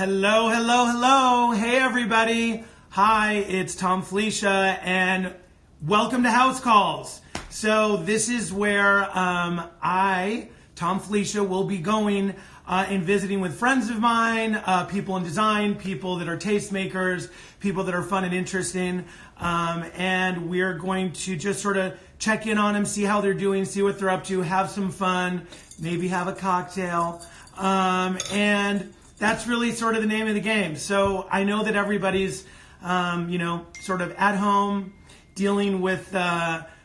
Hello, hello, hello. Hey, everybody. Hi, it's Thom Filicia, and welcome to House Calls. So this is where Thom Filicia, will be going and visiting with friends of mine, people in design, people that are tastemakers, people that are fun and interesting. And we're going to just sort of check in on them, see how they're doing, see what they're up to, have some fun, maybe have a cocktail. And that's really sort of the name of the game. So I know that everybody's, sort of at home dealing with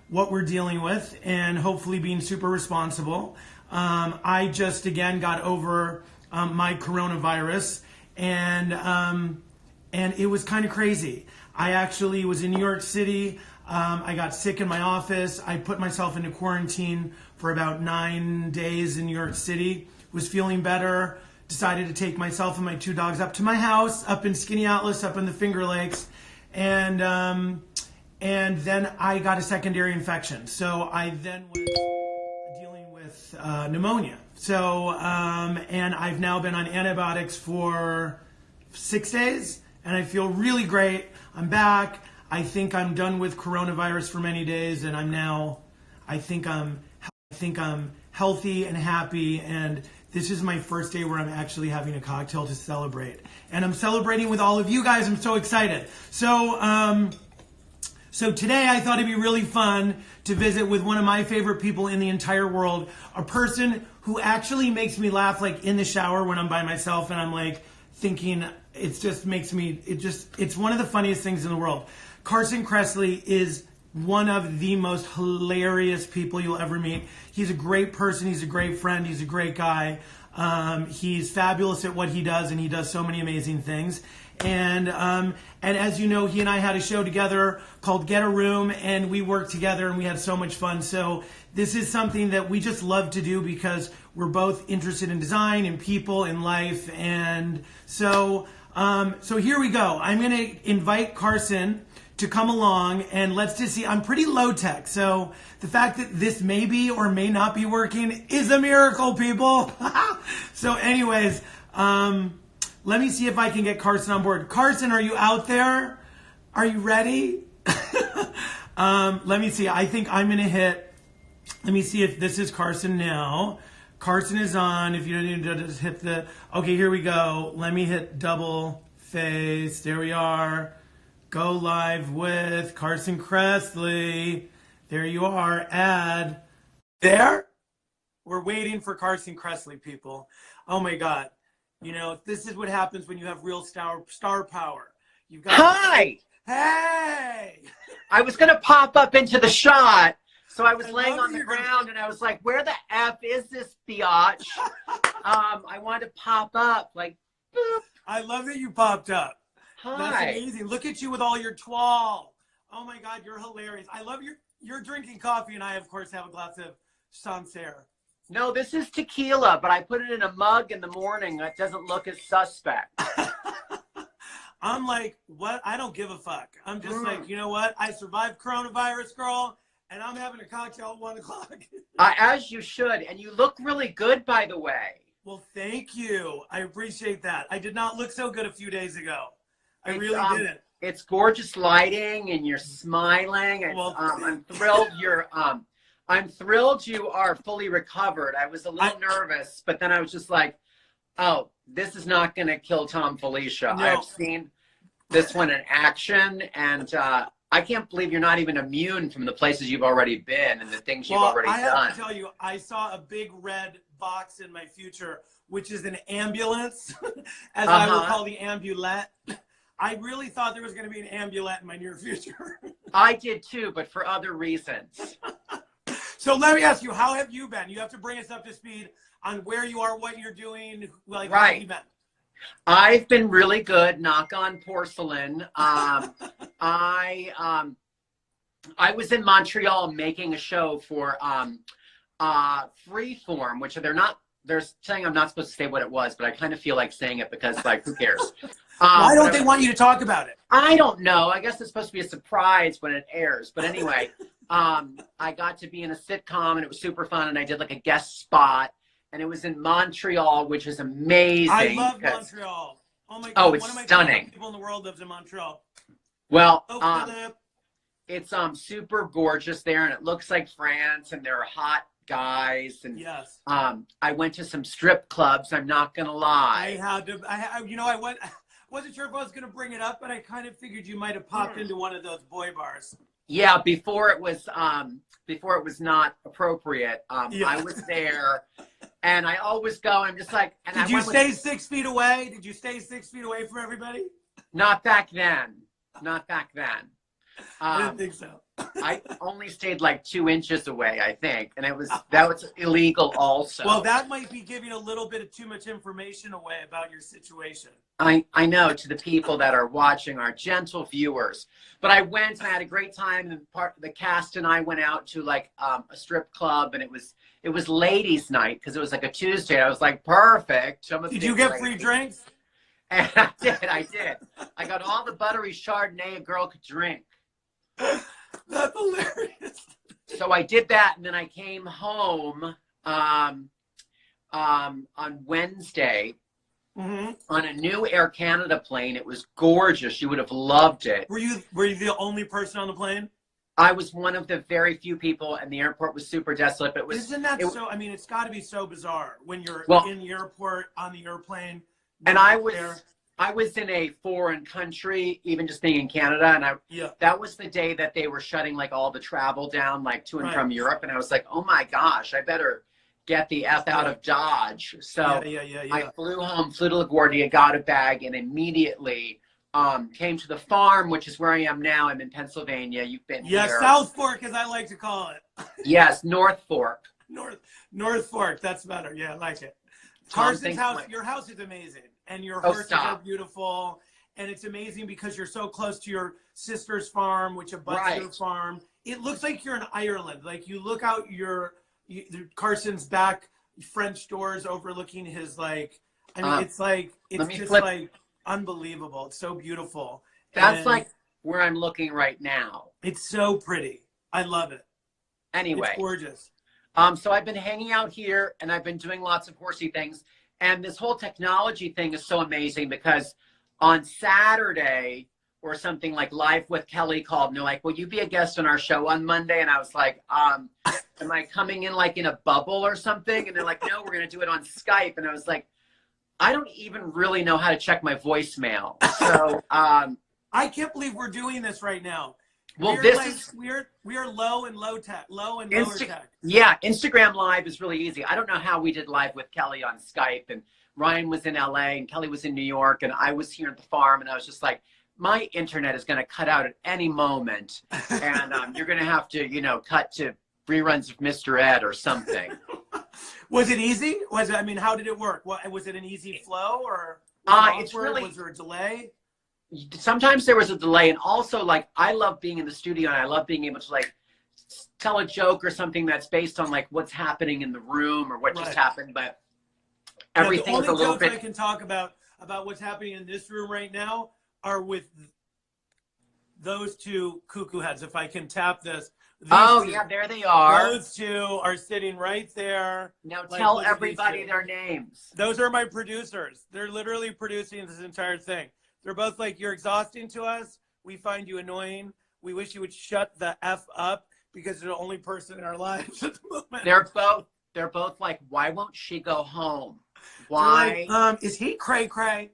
what we're dealing with and hopefully being super responsible. I just, again, got over my coronavirus and it was kind of crazy. I actually was in New York City. I got sick in my office. I put myself into quarantine for about 9 days in New York City. Was feeling better. Decided to take myself and my two dogs up to my house, up in Skinny Atlas, up in the Finger Lakes, and then I got a secondary infection. So I then was dealing with pneumonia. So and I've now been on antibiotics for 6 days, and I feel really great. I'm back. I think I'm done with coronavirus for many days, and I think I'm healthy and happy, and this is my first day where I'm actually having a cocktail to celebrate. And I'm celebrating with all of you guys. I'm so excited. So today I thought it'd be really fun to visit with one of my favorite people in the entire world, a person who actually makes me laugh like in the shower when I'm by myself and I'm like thinking, it's one of the funniest things in the world. Carson Cressley is one of the most hilarious people you'll ever meet. He's a great person. He's a great friend. He's a great guy. He's fabulous at what he does, and he does so many amazing things. And as you know, he and I had a show together called Get a Room, and we worked together, and we had so much fun. So this is something that we just love to do because we're both interested in design and people and life. And so here we go. I'm going to invite Carson to come along, and let's just see. I'm pretty low tech, so the fact that this may be or may not be working is a miracle, people. So anyways, let me see if I can get Carson on board. Carson, are you out there? Are you ready? Let me see. I think I'm gonna let me see if this is Carson now. Carson is on. If you don't need to just hit okay, here we go. Let me hit double face. There we are. Go live with Carson Cressley. There you are. Add. There? We're waiting for Carson Cressley, people. Oh my God. You know, this is what happens when you have real star power. You've got Hi! Hey! I was going to pop up into the shot, so I was laying on the ground and I was like, where the F is this biatch? I wanted to pop up, like, boop. I love that you popped up. Hi. That's amazing. Look at you with all your twirl. Oh my God, you're hilarious. I love you're drinking coffee, and I, of course, have a glass of Sancerre. No, this is tequila, but I put it in a mug in the morning. That doesn't look as suspect. I'm like, what? I don't give a fuck. I'm just like, you know what? I survived coronavirus, girl, and I'm having a cocktail at 1 o'clock. As you should, and you look really good, by the way. Well, thank you. I appreciate that. I did not look so good a few days ago. I really didn't. It's gorgeous lighting, and you're smiling. I'm thrilled I'm thrilled you are fully recovered. I was a little nervous, but then I was just like, oh, this is not going to kill Thom Filicia. No. I've seen this one in action, and I can't believe you're not even immune from the places you've already been and the things you've already done. I have to tell you, I saw a big red box in my future, which is an ambulance, as I will call the ambulette. I really thought there was going to be an ambulette in my near future. I did too, but for other reasons. So let me ask you, how have you been? You have to bring us up to speed on where you are, what you're doing, like, how have you been? I've been really good, knock on porcelain. I was in Montreal making a show for Freeform, which they're saying I'm not supposed to say what it was, but I kind of feel like saying it because, like, who cares? Why don't they want you to talk about it? I don't know. I guess it's supposed to be a surprise when it airs. But anyway, I got to be in a sitcom, and it was super fun, and I did like a guest spot, and it was in Montreal, which is amazing. I love Montreal. Oh my God. Oh, it's One of my stunning. favorite people in the world lives in Montreal. Well, Oh, Philip. it's super gorgeous there, and it looks like France, and there are hot guys, and Yes. I went to some strip clubs. I'm not gonna lie. I wasn't sure if I was going to bring it up, but I kind of figured you might have popped into one of those boy bars. Yeah, before it was not appropriate. Yeah. I was there, and I always go. I'm just like, and Did you stay 6 feet away? Did you stay 6 feet away from everybody? Not back then. Not back then. I didn't think so. I only stayed like 2 inches away, I think, and that was illegal also. Well, that might be giving a little bit of too much information away about your situation. I know, to the people that are watching, our gentle viewers. But I went and I had a great time, and the cast and I went out to like a strip club, and it was ladies' night because it was like a Tuesday. I was like, perfect. Did you get free drinks? And I did. I got all the buttery Chardonnay a girl could drink. That's hilarious. So I did that, and then I came home on Wednesday on a new Air Canada plane. It was gorgeous. You would have loved it. Were you the only person on the plane? I was one of the very few people, and the airport was super desolate. But Isn't that so? I mean, it's got to be so bizarre when you're in the airport on the airplane. And I was in a foreign country, even just being in Canada, and that was the day that they were shutting like all the travel down, like to and from Europe, and I was like, oh my gosh, I better get the F out of Dodge. So I flew home, flew to LaGuardia, got a bag, and immediately came to the farm, which is where I am now. I'm in Pennsylvania. You've been here. Yes, South Fork, as I like to call it. Yes, North Fork. North Fork, that's better. Yeah, I like it. Carson's house, your house is amazing. And your horses are beautiful. And it's amazing because you're so close to your sister's farm, which abuts your farm. It looks like you're in Ireland. Like you look out Carson's back French doors overlooking his it's just like unbelievable. It's so beautiful. That's like where I'm looking right now. It's so pretty. I love it. Anyway. It's gorgeous. So I've been hanging out here, and I've been doing lots of horsey things. And this whole technology thing is so amazing because on Saturday or something, like Live with Kelly called, and they're like, will you be a guest on our show on Monday? And I was like, am I coming in like in a bubble or something? And they're like, no, we're going to do it on Skype. And I was like, I don't even really know how to check my voicemail. So I can't believe we're doing this right now. Well, we are low and lower tech. Yeah, Instagram Live is really easy. I don't know how we did Live with Kelly on Skype, and Ryan was in LA and Kelly was in New York, and I was here at the farm, and I was just like, my internet is going to cut out at any moment, and you're going to have to, cut to reruns of Mr. Ed or something. Was it easy? How did it work? Was it an easy flow, or was there a delay? Sometimes there was a delay, and also like I love being in the studio, and I love being able to like tell a joke or something that's based on like what's happening in the room or what just happened. But everything's a little bit. I can talk about what's happening in this room right now are with those two cuckoo heads. If I can tap this. Yeah, there they are. Those two are sitting right there. Now tell everybody their names. Those are my producers. They're literally producing this entire thing. They're both like, you're exhausting to us. We find you annoying. We wish you would shut the F up because you're the only person in our lives at the moment. They're both like, why won't she go home? Why? Like, is he cray cray?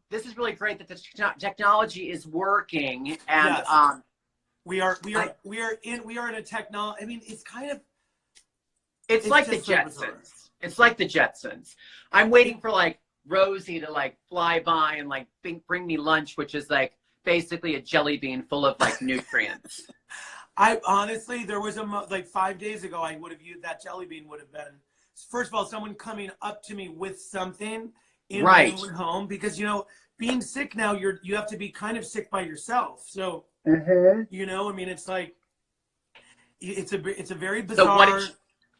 This is really great that the technology is working, and yes. we are in a technology. I mean, it's like the Jetsons. So it's like the Jetsons. I'm waiting for like Rosie to like fly by and like bring me lunch, which is like basically a jelly bean full of like nutrients. I honestly, there was like 5 days ago, I would have used that jelly bean would have been, first of all, someone coming up to me with something in my own home, because being sick now, you have to be kind of sick by yourself. So it's like it's a very bizarre.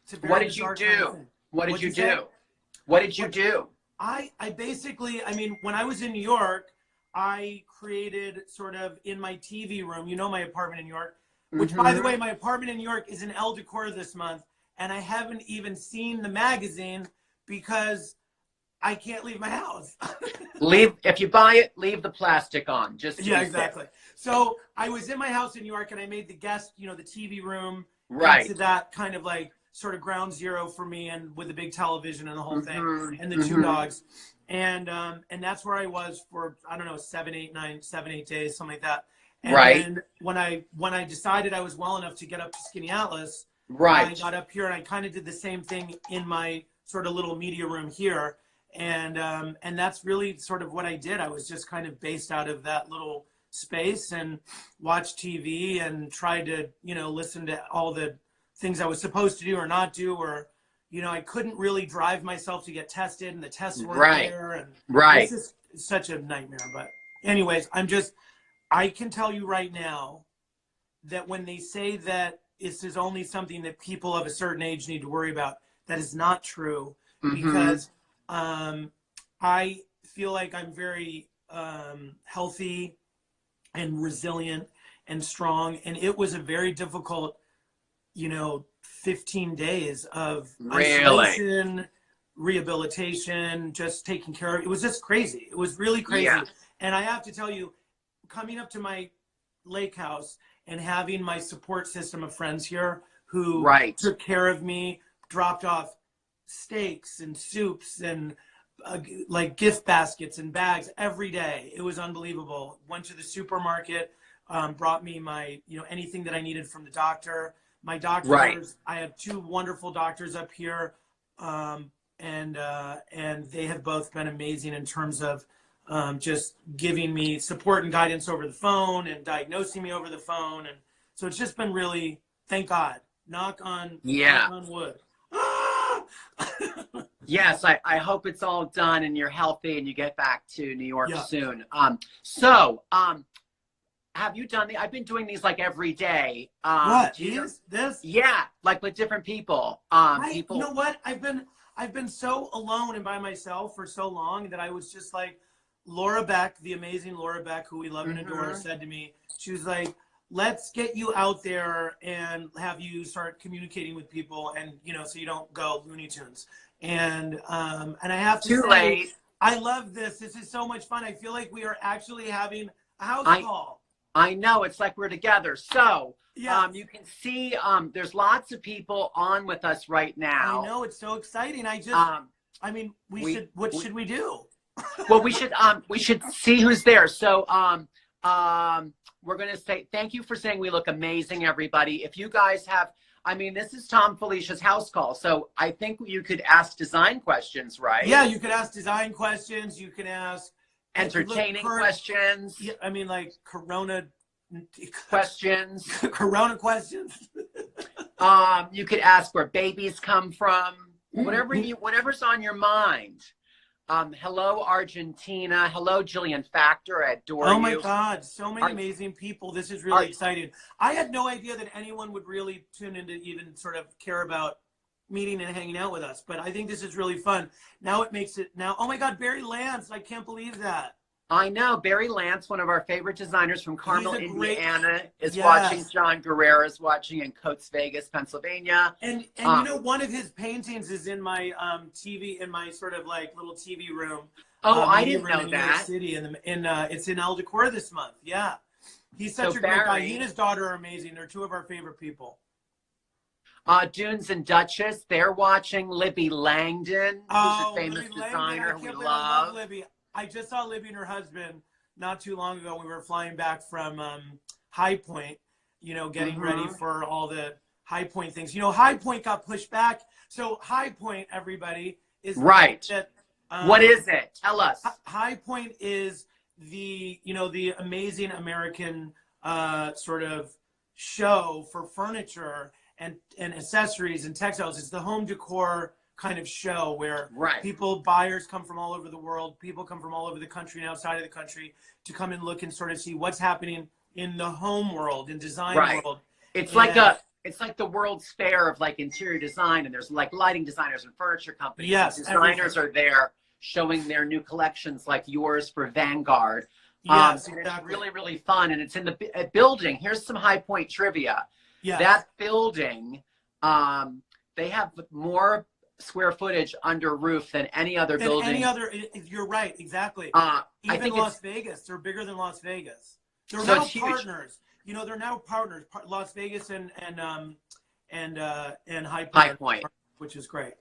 So what did you do? What did you do? What did you do? I basically, when I was in New York, I created sort of in my TV room, my apartment in New York, which by the way, my apartment in New York is in El Decor this month. And I haven't even seen the magazine because I can't leave my house. If you buy it, leave the plastic on. Just yeah, exactly. So I was in my house in New York, and I made the guest, the TV room, right, into that kind of like sort of ground zero for me, and with the big television and the whole thing, and the two dogs, and that's where I was for, I don't know, 7, 8 days, something like that. And then when I decided I was well enough to get up to Skinny Atlas, I got up here and I kind of did the same thing in my sort of little media room here. And that's really sort of what I did. I was just kind of based out of that little space and watched TV and tried to, listen to all the things I was supposed to do or not do, or, I couldn't really drive myself to get tested, and the tests weren't there. And this is such a nightmare. But anyways, I can tell you right now that when they say that this is only something that people of a certain age need to worry about, that is not true, because I feel like I'm very healthy and resilient and strong. And it was a very difficult, 15 days of isolation, rehabilitation, just taking care of it. It was just crazy. It was really crazy. Yeah. And I have to tell you, coming up to my lake house and having my support system of friends here who took care of me, dropped off steaks and soups and like gift baskets and bags every day. It was unbelievable. Went to the supermarket, brought me my, anything that I needed from the doctor. My doctors, I have 2 wonderful doctors up here, and they have both been amazing in terms of just giving me support and guidance over the phone and diagnosing me over the phone. And so it's just been really, thank God, knock on wood. Yes, I hope it's all done and you're healthy and you get back to New York soon. So have you done I've been doing these like every day. What? This? Yeah, like with different people. You know what? I've been so alone and by myself for so long that I was just like, Laura Beck, the amazing Laura Beck, who we love and adore, said to me, she was like, let's get you out there and have you start communicating with people, and so you don't go Looney Tunes. And I have to say, I love this. This is so much fun. I feel like we are actually having a house call. I know, it's like we're together. So you can see there's lots of people on with us right now. I know, it's so exciting. What should we do? Well, we should see who's there. So we're going to say thank you for saying we look amazing, everybody. If you guys have, this is Thom Felicia's house call. So I think you could ask design questions, right? Yeah, you could ask design questions. You can ask entertaining questions. Yeah, like Corona questions. Corona questions. You could ask where babies come from. Whatever's on your mind. Hello, Argentina. Hello, Jillian Factor. I adore you. Oh, my God. So many amazing people. This is really exciting. I had no idea that anyone would really tune in to even sort of care about meeting and hanging out with us. But I think this is really fun. Now it makes it now. Oh, my God. Barry Lance. I can't believe that. I know. Barry Lance, one of our favorite designers from Carmel, Indiana, is watching. John Guerrero is watching in Coates Vegas, Pennsylvania. And one of his paintings is in my TV, in my sort of like little TV room. Oh, I didn't know in that. New York City, it's in El Decor this month. Yeah. He's such a great guy. He and his daughter are amazing. They're 2 of our favorite people. Dunes and Duchess, they're watching. Libby Langdon, who's a famous designer we love. I love Libby. I just saw Libby and her husband not too long ago. We were flying back from High Point, getting ready for all the High Point things. High Point got pushed back. So High Point, everybody, is that, what is it? Tell us. High Point is the amazing American sort of show for furniture and accessories and textiles. It's the home decor kind of show where buyers come from all over the world, people come from all over the country and outside of the country to come and look and sort of see what's happening in the home world and design world. It's like the World's Fair of like interior design, and there's like lighting designers and furniture companies. Yes, designers are there showing their new collections, like yours for Vanguard. Yes, exactly. It's really, really fun, and it's in the building. Here's some High Point trivia. Yes. That building, they have more square footage under roof than any other building. Any other, you're right, exactly. I Even think Las Vegas, they're bigger than Las Vegas. They're So now it's huge. partners. You know, they're now partners. Las Vegas and High Point, which is great.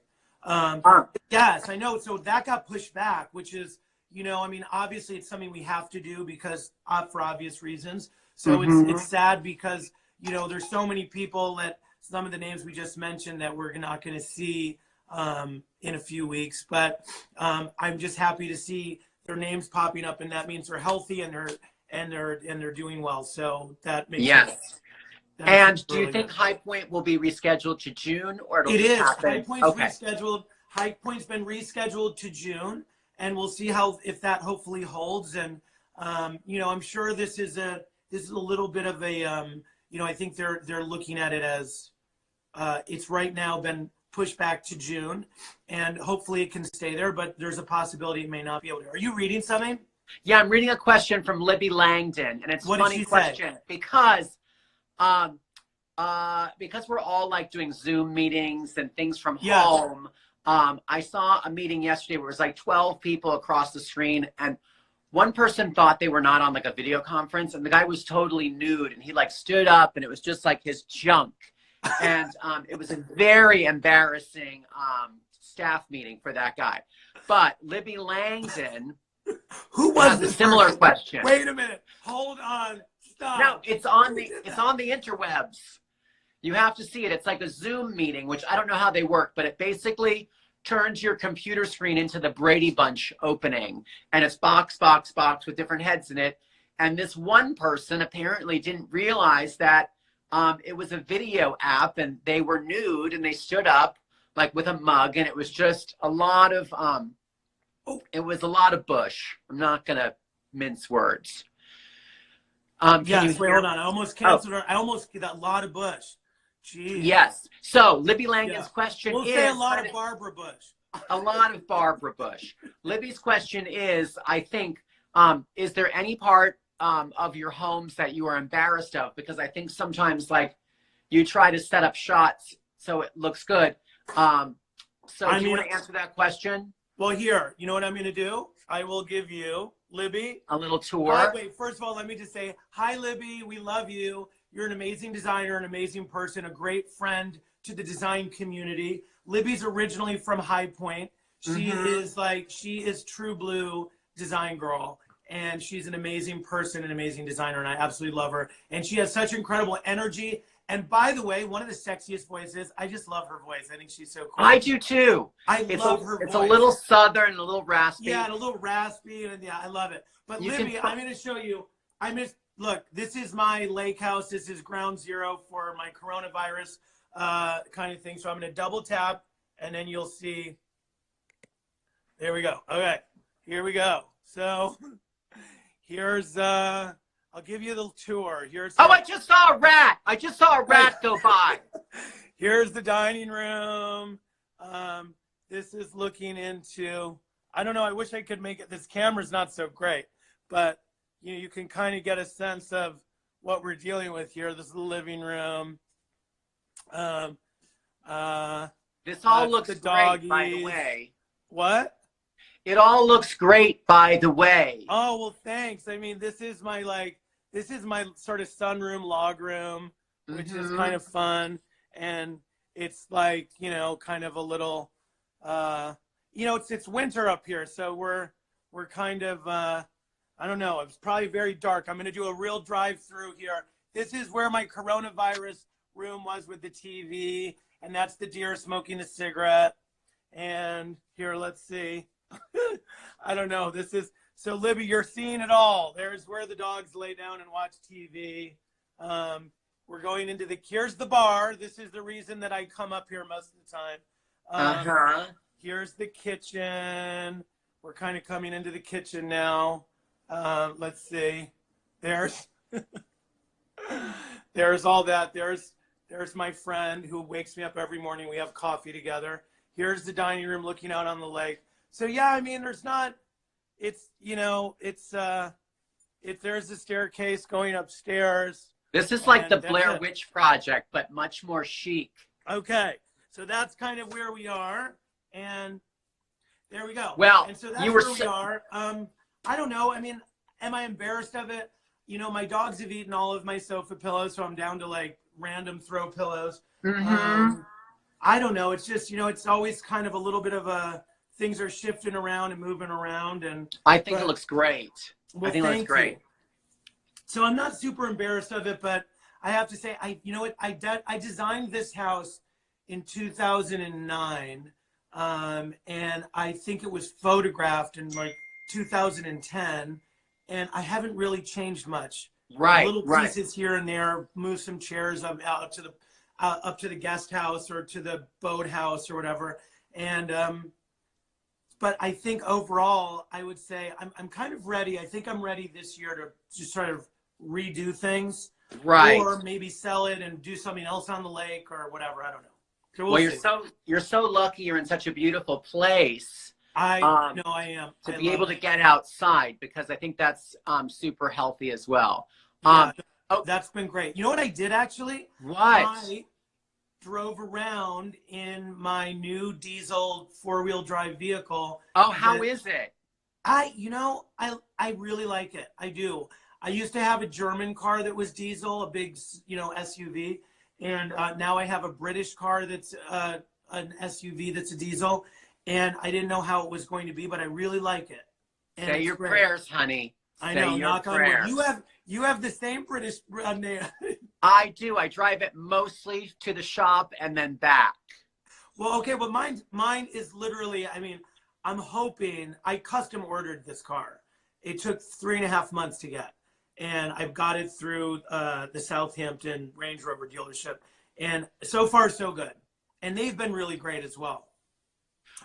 Yes, I know. So that got pushed back, which is, you know, I mean, obviously it's something we have to do because for obvious reasons. So it's sad because, you know, there's so many people that some of the names we just mentioned that we're not going to see in a few weeks. But I'm just happy to see their names popping up, and that means they're healthy and they're doing well. So that makes sense. And do you think High Point will be rescheduled to June, or it'll just happen? High Point's rescheduled. High Point's been rescheduled to June, and we'll see if that hopefully holds. And you know, I'm sure this is a little bit of a you know, I think they're looking at it as it's right now been pushed back to June, and hopefully it can stay there. But there's a possibility it may not be able to. Are you reading something? Yeah, I'm reading a question from Libby Langdon, and it's a funny question because we're all like doing Zoom meetings and things from home. I saw a meeting yesterday where it was like 12 people across the screen, and one person thought they were not on like a video conference, and the guy was totally nude, and he like stood up, and it was just like his junk. And it was a very embarrassing staff meeting for that guy. But Libby Langdon, who was a similar question. Wait a minute. Hold on. Stop. No, it's on the interwebs. You have to see it. It's like a Zoom meeting, which I don't know how they work, but it basically turns your computer screen into the Brady Bunch opening, and it's box with different heads in it. And this one person apparently didn't realize that it was a video app, and they were nude, and they stood up like with a mug, and it was just a lot of it was a lot of bush. I'm not gonna mince words. Yes, wait, hold on. I almost canceled her. I almost did a lot of bush. Jeez. Yes. So Libby Langdon's question we'll say a lot of Barbara Bush. A lot of Barbara Bush. Libby's question is, I think, is there any part of your homes that you are embarrassed of? Because I think sometimes like you try to set up shots so it looks good. So do you want to answer that question? Well, here, you know what I'm going to do? I will give you, Libby, a little tour. Wait, first of all, let me just say, hi, Libby. We love you. You're an amazing designer, an amazing person, a great friend to the design community. Libby's originally from High Point. She is true blue design girl. And she's an amazing person, an amazing designer, and I absolutely love her. And she has such incredible energy. And by the way, one of the sexiest voices, I just love her voice. I think she's so cool. I do too. I love her voice. It's a little southern, a little raspy. Yeah, and a little raspy, and yeah, I love it. But Libby, I'm going to show you. Look, this is my lake house. This is ground zero for my coronavirus kind of thing. So I'm going to double tap, and then you'll see. There we go. Okay, here we go. So here's I'll give you the tour. I just saw a rat. I just saw a rat go by. Here's the dining room. This is looking into, I don't know, I wish I could make it, this camera's not so great, but you can kind of get a sense of what we're dealing with here. This is the living room. This all looks great, by the way. What? It all looks great, by the way. Oh, well, thanks. I mean, this is my sort of sunroom, log room, which is kind of fun. And it's like, you know, kind of a little, you know, it's winter up here. So we're kind of, I don't know. It's probably very dark. I'm going to do a real drive through here. This is where my coronavirus room was with the TV. And that's the deer smoking a cigarette. And here, let's see. I don't know. So Libby, you're seeing it all. There's where the dogs lay down and watch TV. We're going into here's the bar. This is the reason that I come up here most of the time. Here's the kitchen. We're kind of coming into the kitchen now. Let's see. There's all that. There's my friend who wakes me up every morning. We have coffee together. Here's the dining room looking out on the lake. So yeah, I mean, there's a staircase going upstairs. This is like the Blair Witch Project, but much more chic. Okay, so that's kind of where we are. And there we go. Well, and so that's where we are. I don't know. I mean, am I embarrassed of it? You know, my dogs have eaten all of my sofa pillows, so I'm down to like random throw pillows. I don't know. It's just, you know, it's always kind of a little bit of things are shifting around and moving around. And I think it looks great. Well, I think it looks great. You. So I'm not super embarrassed of it, but I have to say, you know what? I designed this house in 2009. And I think it was photographed in like 2010, and I haven't really changed much. Right, little pieces here and there, move some chairs up to the guest house or to the boat house or whatever. And but I think overall, I would say I'm kind of ready. I think I'm ready this year to just sort of redo things, right? Or maybe sell it and do something else on the lake or whatever. I don't know. So well, you're so lucky. You're in such a beautiful place. I know I am. To be able to get outside, because I think that's super healthy as well. That's been great. You know what I did actually? What? I drove around in my new diesel 4-wheel drive vehicle. Oh, how is it? I really like it. I do. I used to have a German car that was diesel, a big, SUV. And now I have a British car that's an SUV that's a diesel. And I didn't know how it was going to be, but I really like it. And say your prayers, honey. I know, knock on wood. You have the same British name. I do. I drive it mostly to the shop and then back. Well, okay, but mine is literally, I mean, I'm hoping, I custom ordered this car. It took 3.5 months to get. And I've got it through the Southampton Range Rover dealership. And so far, so good. And they've been really great as well.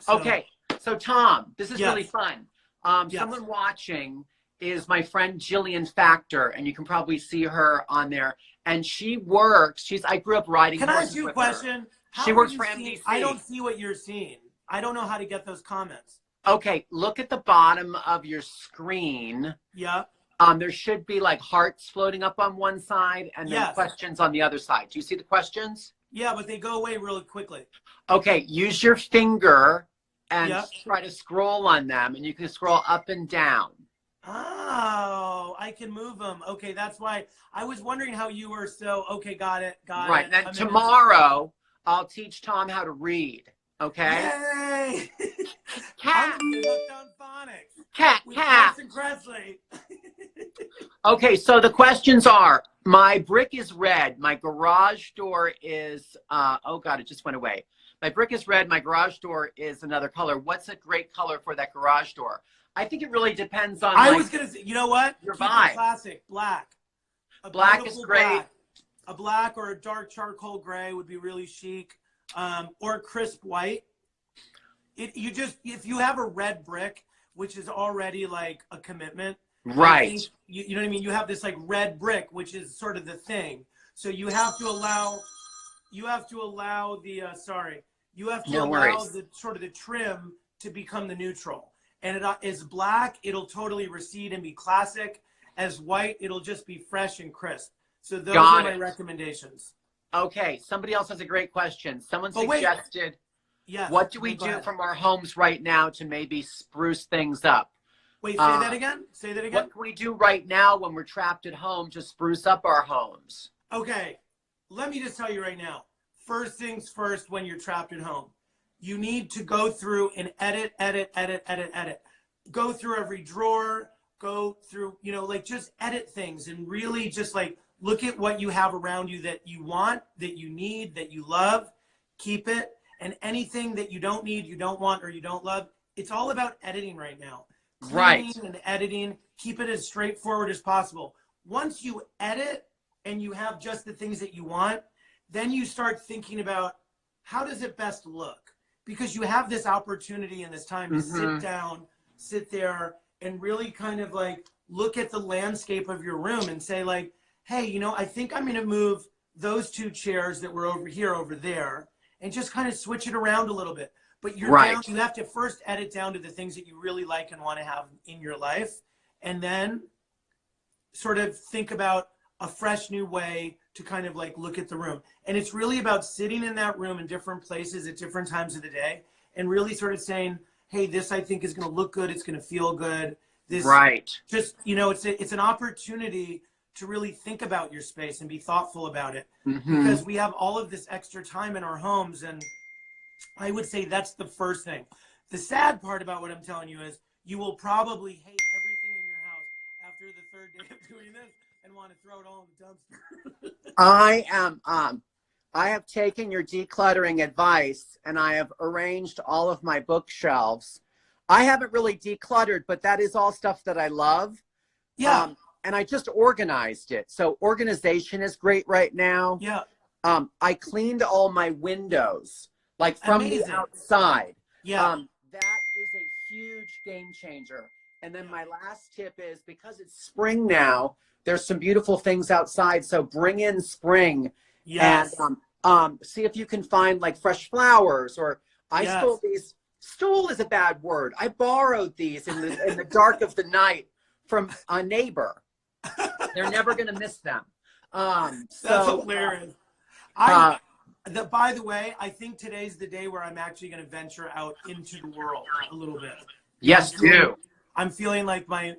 So, okay. So, Tom, this is yes. really fun. Yes. Someone watching is my friend Jillian Factor, and you can probably see her on there. And she works. I grew up riding horses. Can I ask you a question? She works for MDC. I don't see what you're seeing. I don't know how to get those comments. Okay. Look at the bottom of your screen. Yeah. There should be like hearts floating up on one side and then questions on the other side. Do you see the questions? Yeah, but they go away really quickly. Okay, use your finger and try to scroll on them, and you can scroll up and down. Oh, I can move them. Okay, that's why I was wondering how you were so, okay, got it. Right, and then tomorrow I'll teach Tom how to read, okay? Yay! Cat! I'm hooked on phonics. Cat! Carson Cressley. Okay, so the questions are, my brick is red, my garage door is, oh God, it just went away. My brick is red, my garage door is another color. What's a great color for that garage door? I think it really depends on I was going to say, you know what? Your vibe. Classic, black. Black is great. Black. A black or a dark charcoal gray would be really chic. Or a crisp white. If you have a red brick, which is already like a commitment. Right. You know what I mean? You have this like red brick, which is sort of the thing. So you have to allow the sort of the trim to become the neutral. And it is black, it'll totally recede and be classic. As white, it'll just be fresh and crisp. So those are my recommendations. Okay, somebody else has a great question. Someone suggested, what do we do from our homes right now to maybe spruce things up? Wait, say that again? Say that again? What can we do right now when we're trapped at home to spruce up our homes? Okay, let me just tell you right now. First things first, when you're trapped at home, you need to go through and edit. Go through every drawer, go through, just edit things and really just like look at what you have around you that you want, that you need, that you love, keep it. And anything that you don't need, you don't want, or you don't love, it's all about editing right now. Cleaning and editing, keep it as straightforward as possible. Once you edit and you have just the things that you want, then you start thinking about how does it best look? Because you have this opportunity in this time to sit down, sit there, and really kind of like look at the landscape of your room and say like, hey, I think I'm going to move those 2 chairs that were over here, over there, and just kind of switch it around a little bit. But you have to first edit down to the things that you really like and want to have in your life, and then sort of think about a fresh new way to kind of like look at the room. And it's really about sitting in that room in different places at different times of the day and really sort of saying, hey, this I think is going to look good. It's going to feel good. This just, you know, it's an opportunity to really think about your space and be thoughtful about it, because we have all of this extra time in our homes. And I would say that's the first thing. The sad part about what I'm telling you is you will probably hate everything in your house after the third day of doing this and want to throw it all in the dumpster. I have taken your decluttering advice and I have arranged all of my bookshelves. I haven't really decluttered, but that is all stuff that I love. Yeah. And I just organized it. So organization is great right now. Yeah. I cleaned all my windows, like from the outside. Yeah. That is a huge game changer. And then my last tip is, because it's spring now, there's some beautiful things outside. So bring in spring. Yes. And see if you can find like fresh flowers, or I stole these. Stole is a bad word. I borrowed these in the dark of the night from a neighbor. They're never going to miss them. That's hilarious. By the way, I think today's the day where I'm actually going to venture out into the world a little bit. Yes, do. I'm feeling like my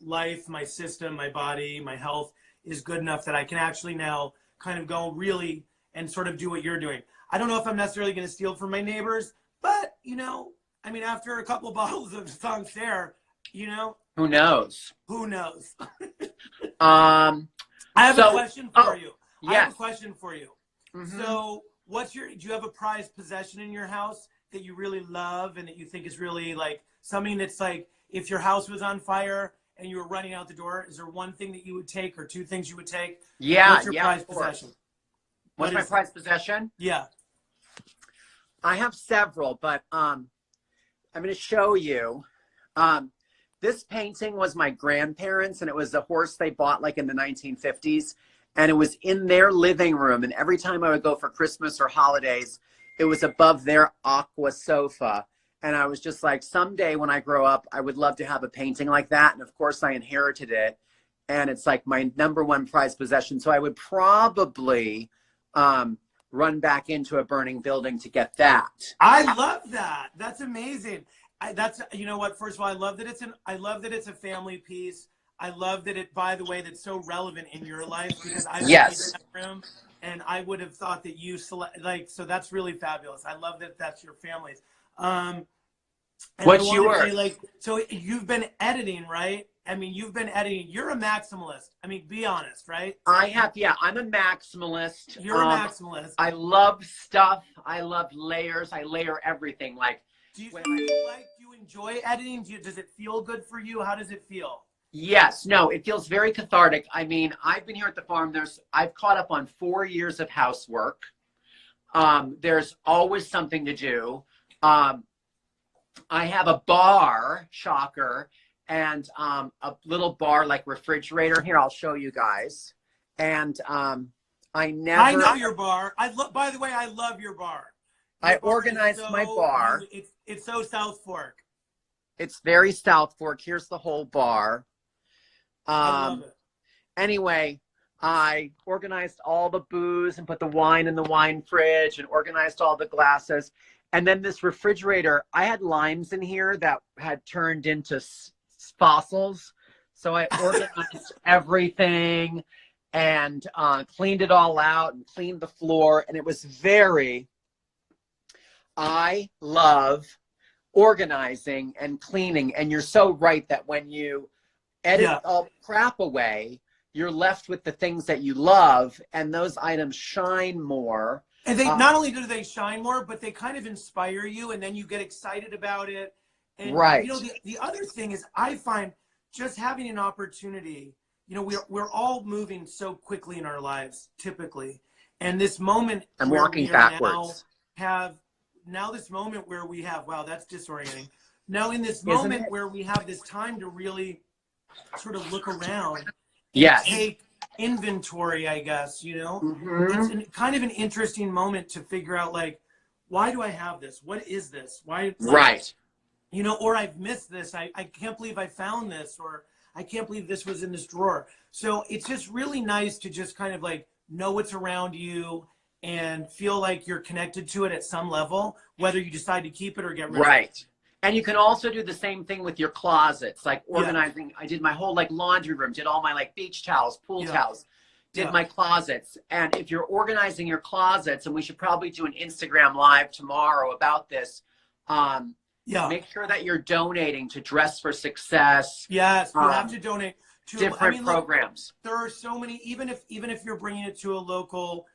life, my system, my body, my health is good enough that I can actually now kind of go really and sort of do what you're doing. I don't know if I'm necessarily going to steal from my neighbors, but, you know, I mean, after a couple bottles of Sancerre, you know. Who knows? Who knows? I have a question for you. Yes. I have a question for you. So do you have a prized possession in your house that you really love and that you think is really like something that's like, if your house was on fire and you were running out the door, is there one thing that you would take or two things you would take? Yeah. What's your prized possession? What's my prized possession? Yeah. I have several, but I'm going to show you. This painting was my grandparents, and it was a horse they bought like in the 1950s. And it was in their living room. And every time I would go for Christmas or holidays, it was above their aqua sofa. And I was just like, someday when I grow up, I would love to have a painting like that. And of course, I inherited it. And it's like my #1 prized possession. So I would probably run back into a burning building to get that. I love that. That's amazing. You know what? First of all, I love that it's a family piece. I love that it, by the way, that's so relevant in your life, because I was in that room and I would have thought that you so that's really fabulous. I love that that's your family's. What's yours? So you've been editing, right? I mean, you've been editing. You're a maximalist. I mean, be honest, right? I have, yeah. I'm a maximalist. You're a maximalist. I love stuff. I love layers. I layer everything. Like, do you enjoy editing? Does it feel good for you? How does it feel? Yes. No, it feels very cathartic. I mean, I've been here at the farm. I've caught up on 4 years of housework. There's always something to do. I have a bar, shocker, and a little bar like refrigerator. Here, I'll show you guys. And I know your bar. By the way, I love your bar. I organized my bar. It's so South Fork. It's very South Fork. Here's the whole bar. I love it. Anyway, I organized all the booze and put the wine in the wine fridge and organized all the glasses. And then this refrigerator, I had limes in here that had turned into fossils. So I organized everything and cleaned it all out and cleaned the floor. And it was I love organizing and cleaning. And you're so right that when you edit all the crap away, you're left with the things that you love, and those items shine more. And they not only do they shine more, but they kind of inspire you, and then you get excited about it. And you know, the other thing is, I find just having an opportunity, you know, we're all moving so quickly in our lives, typically. And this moment I'm walking backwards. Now this moment where we have, wow, that's disorienting. Now in this moment where we have this time to really sort of look around, take inventory, I guess, you know. It's kind of an interesting moment to figure out, like, why do I have this? What is this? Why? You know, or I've missed this. I can't believe I found this, or I can't believe this was in this drawer. So it's just really nice to just kind of like know what's around you and feel like you're connected to it at some level, whether you decide to keep it or get rid of it. Right. And you can also do the same thing with your closets, like organizing. I did my whole like laundry room, did all my like beach towels, pool towels, did my closets. And if you're organizing your closets, and we should probably do an Instagram live tomorrow about this, make sure that you're donating to Dress for Success. Yes, you have to donate to different programs. Look, there are so many, even if you're bringing it to a local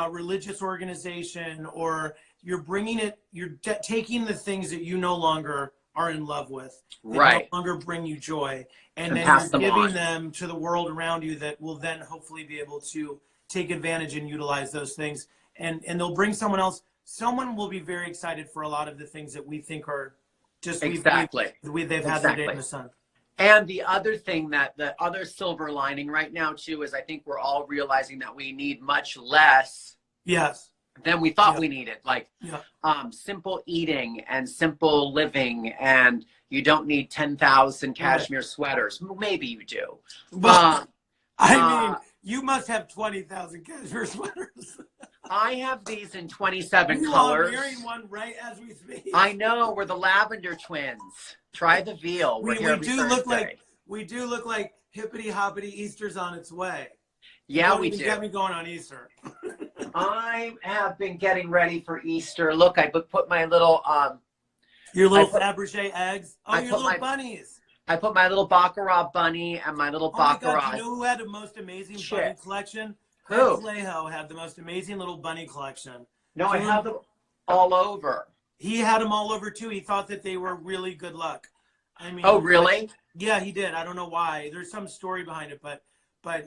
religious organization, or you're bringing it, you're taking the things that you no longer are in love with, that no longer bring you joy, and then you're giving them to the world around you that will then hopefully be able to take advantage and utilize those things, and they'll bring someone else. Someone will be very excited for a lot of the things that we think are just they've had their day in the sun. And the other thing, that the other silver lining right now too, is I think we're all realizing that we need much less than we thought we needed. Like simple eating and simple living, and you don't need 10,000 cashmere sweaters. Maybe you do. But I mean, you must have 20,000 cashmere sweaters. I have these in 27 you colors. are wearing one right as we speak. I know, we're the lavender twins. Try the veal. We do look like hippity hoppity Easter's on its way. Yeah, we do. Get me going on Easter. I have been getting ready for Easter. Look, I put my little your little Fabergé eggs. Oh, your little bunnies. I put my little Baccarat bunny and my little Baccarat. Oh my God, you know who had the most amazing bunny collection? Who? Kressley had the most amazing little bunny collection. No, I have them all over. He had them all over too. He thought that they were really good luck. I mean, oh really? Yeah, he did. I don't know why. There's some story behind it, but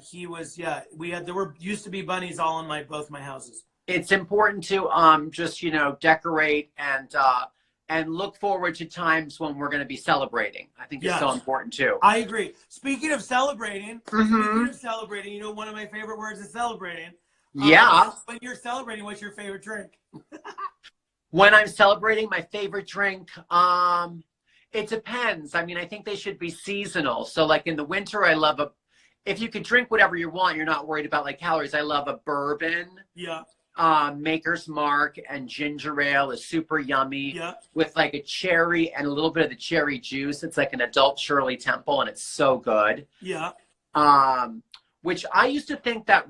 he was there used to be bunnies all in both my houses. It's important to just decorate and look forward to times when we're going to be celebrating. I think it's so important too. I agree. Speaking of celebrating, one of my favorite words is celebrating. When you're celebrating, what's your favorite drink? When I'm celebrating, my favorite drink, it depends. I mean, I think they should be seasonal. So like in the winter, I love if you could drink whatever you want, you're not worried about like calories. I love a bourbon. Yeah. Maker's Mark and ginger ale is super yummy with like a cherry and a little bit of the cherry juice. It's like an adult Shirley Temple, and it's so good. Yeah. Which I used to think that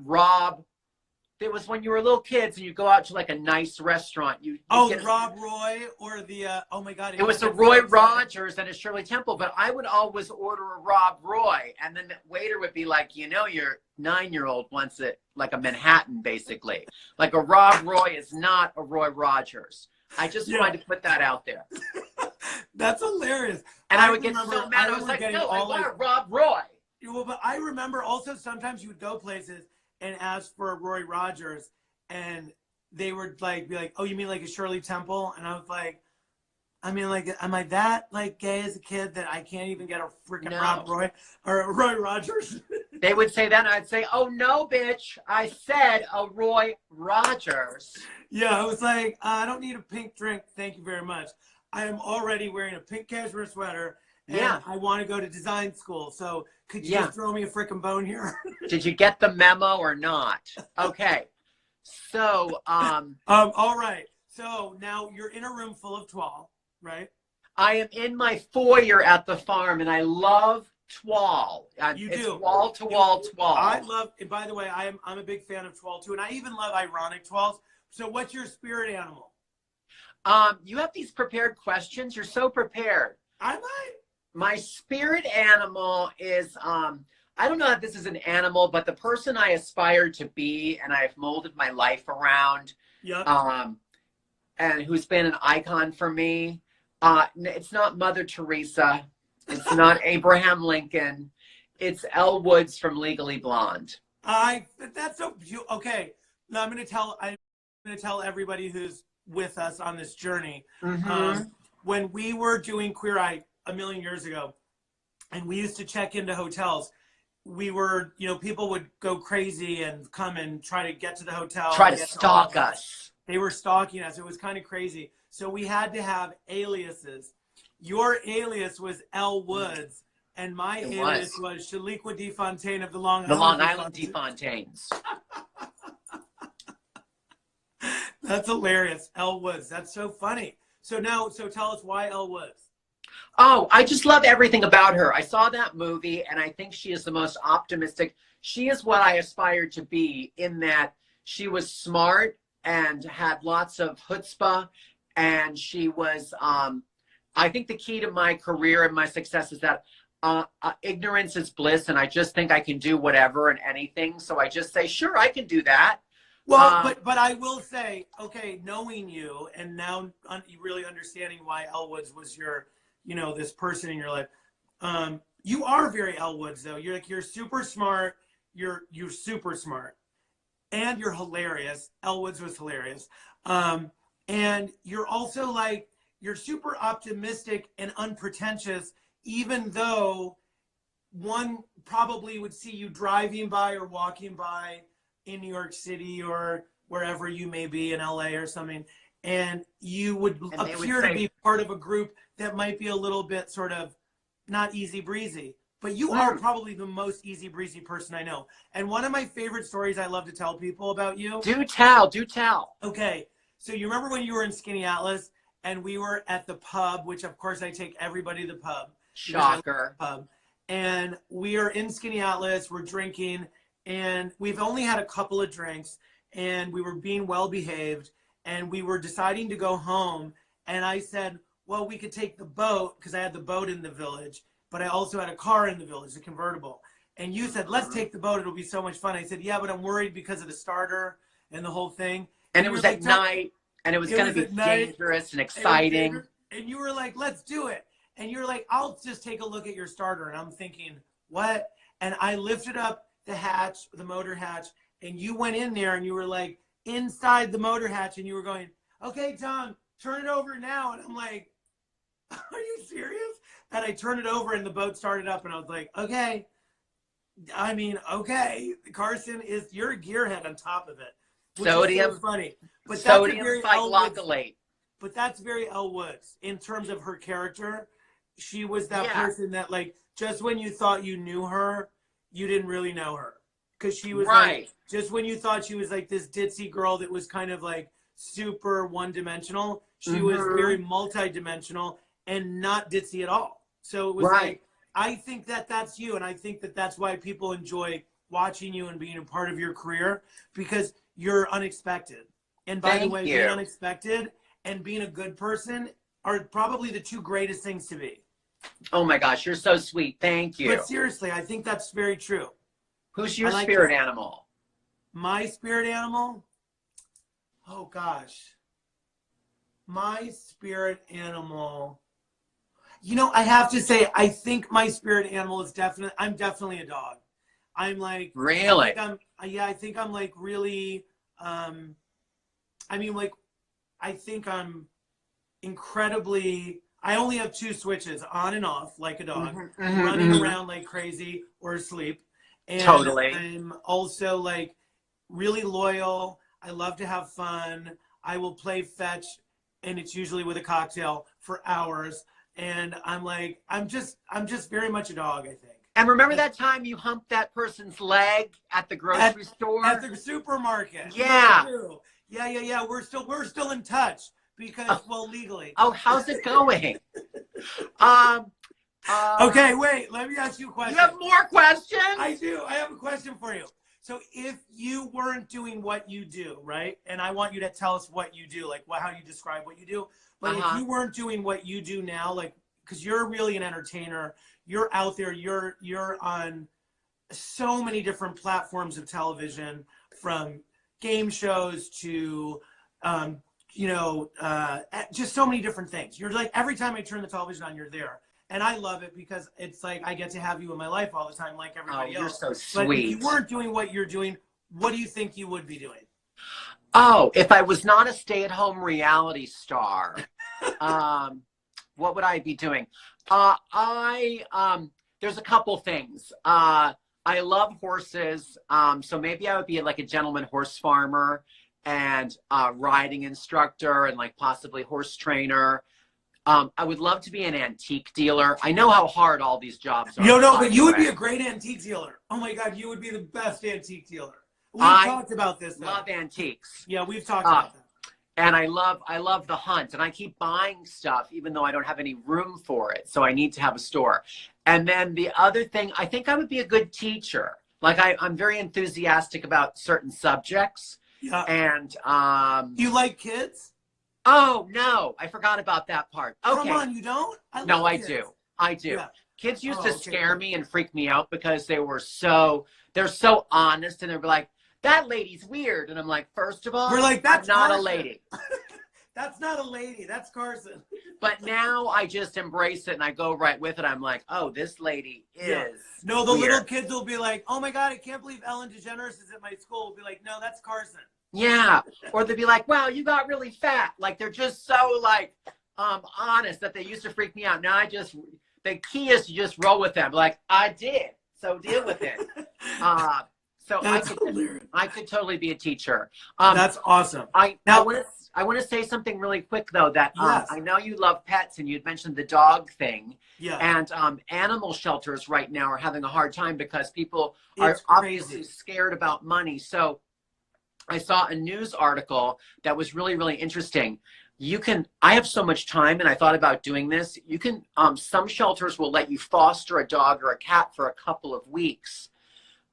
it was when you were little kids and you go out to like a nice restaurant. Rob Roy or the oh my God! It was a Roy Rogers and a Shirley Temple, but I would always order a Rob Roy, and then the waiter would be like, your 9-year-old wants it like a Manhattan, basically. Like a Rob Roy is not a Roy Rogers. I just wanted to put that out there. That's hilarious. And I would get so mad. I was like, no, I want a Rob Roy. Well, but I remember also sometimes you would go places and ask for a Roy Rogers, and they would be like, oh, you mean like a Shirley Temple? And I was like, I mean, like, am I that like gay as a kid that I can't even get a freaking Rob Roy or a Roy Rogers? They would say that, and I'd say, oh no, bitch, I said a Roy Rogers. Yeah, I was like, I don't need a pink drink, thank you very much. I am already wearing a pink cashmere sweater. And I want to go to design school. So could you just throw me a freaking bone here? Did you get the memo or not? Okay. So, all right. So now you're in a room full of toile, right? I am in my foyer at the farm, and I love toile. It's do. Wall to wall toile. I love, and by the way, I'm a big fan of toile too. And I even love ironic toiles. So what's your spirit animal? You have these prepared questions. You're so prepared. I might. My spirit animal is, I don't know if this is an animal, but the person I aspire to be and I've molded my life around, and who's been an icon for me. It's not Mother Teresa. It's not Abraham Lincoln. It's Elle Woods from Legally Blonde. That's so okay. Now I'm going to tell everybody who's with us on this journey. When we were doing Queer Eye a million years ago, and we used to check into hotels, we were, people would go crazy and come and try to get to the hotel. Try to stalk us. They were stalking us. It was kind of crazy. So we had to have aliases. Your alias was Elle Woods, and my alias was Shaliqua DeFontaine of the Long Island DeFontaines. That's hilarious. Elle Woods. That's so funny. So tell us why Elle Woods. Oh, I just love everything about her. I saw that movie, and I think she is the most optimistic. She is what I aspired to be, in that she was smart and had lots of chutzpah, and she was, I think the key to my career and my success is that ignorance is bliss, and I just think I can do whatever and anything. So I just say, sure, I can do that. Well, but I will say, okay, knowing you and now really understanding why Elle Woods was your, this person in your life, you are very Elle Woods though. You're super smart. You're super smart, and you're hilarious. Elle Woods was hilarious, and you're also like you're super optimistic and unpretentious, even though one probably would see you driving by or walking by in New York City or wherever you may be, in LA or something, and you would appear to be part of a group that might be a little bit sort of not easy breezy, but you are probably the most easy breezy person I know. And one of my favorite stories I love to tell people about you. Do tell. Okay, so you remember when you were in Skinny Atlas and we were at the pub, which of course I take everybody to the pub. Shocker. Pub, and we are in Skinny Atlas, we're drinking, and we've only had a couple of drinks, and we were being well behaved, and we were deciding to go home. And I said, well, we could take the boat, because I had the boat in the village, but I also had a car in the village, a convertible. And you said, let's take the boat, it'll be so much fun. I said, yeah, but I'm worried because of the starter and the whole thing. And it was at night, and it was going to be dangerous and exciting. And you were like, let's do it. And you were like, I'll just take a look at your starter. And I'm thinking, what? And I lifted up the hatch, the motor hatch, and you went in there and you were like inside the motor hatch and you were going, okay, Tom, turn it over now. And I'm like, are you serious? And I turned it over and the boat started up and I was like, okay. I mean, okay, Carson, you're a gearhead on top of it. Sodium. So funny. But sodium cycloxylate. But that's very Elle Woods in terms of her character. She was that person that, like, just when you thought you knew her, you didn't really know her. Because she was like, just when you thought she was like this ditzy girl that was kind of like super one-dimensional, she was very multi-dimensional and not ditzy at all. So it was like, I think that that's you. And I think that that's why people enjoy watching you and being a part of your career, because you're unexpected. And by the way, being unexpected and being a good person are probably the two greatest things to be. Oh my gosh, you're so sweet. Thank you. But seriously, I think that's very true. Who's your spirit animal? My spirit animal? Oh gosh. My spirit animal. I have to say, I think my spirit animal is I'm definitely a dog. I'm like, really? I think I'm like really, I think I'm incredibly, I only have two switches, on and off, like a dog, running around like crazy or asleep. And totally. I'm also like really loyal. I love to have fun. I will play fetch, and it's usually with a cocktail, for hours. And I'm just very much a dog, I think. And remember that time you humped that person's leg at the grocery store? At the supermarket. Yeah. Yeah. We're still in touch because, legally. Oh, how's it going? Okay, wait. Let me ask you a question. You have more questions? I do. I have a question for you. So if you weren't doing what you do, right? And I want you to tell us what you do, like how you describe what you do. But if you weren't doing what you do now, like, because you're really an entertainer, you're out there, you're on so many different platforms of television, from game shows to, just so many different things. You're like, every time I turn the television on, you're there. And I love it because it's like I get to have you in my life all the time, like everybody else. You're so sweet. But if you weren't doing what you're doing, what do you think you would be doing? Oh, if I was not a stay-at-home reality star, what would I be doing? There's a couple things. I love horses, so maybe I would be like a gentleman horse farmer and riding instructor and like possibly horse trainer. I would love to be an antique dealer. I know how hard all these jobs are. But you would be a great antique dealer. Oh my God, you would be the best antique dealer. We've talked about this, though. Love antiques. Yeah, we've talked about that. And I love the hunt, and I keep buying stuff even though I don't have any room for it. So I need to have a store. And then the other thing, I think I would be a good teacher. Like I'm very enthusiastic about certain subjects. Yeah. And do you like kids? Oh no, I forgot about that part. Okay. Come on, you don't? No, I do. I do. Yeah. Kids used to scare me and freak me out because they're so honest, and they're like, that lady's weird. And I'm like, first of all, we're like, that's not Carson. A lady. That's not a lady. That's Carson. But now I just embrace it and I go right with it. I'm like, oh, this lady is No, the weird. little kids will be like, oh my God, I can't believe Ellen DeGeneres is at my school. We'll be like, no, that's Carson. Yeah. Or they'll be like, wow, you got really fat. Like they're just so like honest that they used to freak me out. Now the key is to just roll with them. Like I did. So deal with it. So I could totally be a teacher. That's awesome. I want to say something really quick though. That yes. I know you love pets, and you'd mentioned the dog thing. Yeah. And animal shelters right now are having a hard time because people are obviously scared about money. So I saw a news article that was really, really interesting. I have so much time, and I thought about doing this. You can some shelters will let you foster a dog or a cat for a couple of weeks.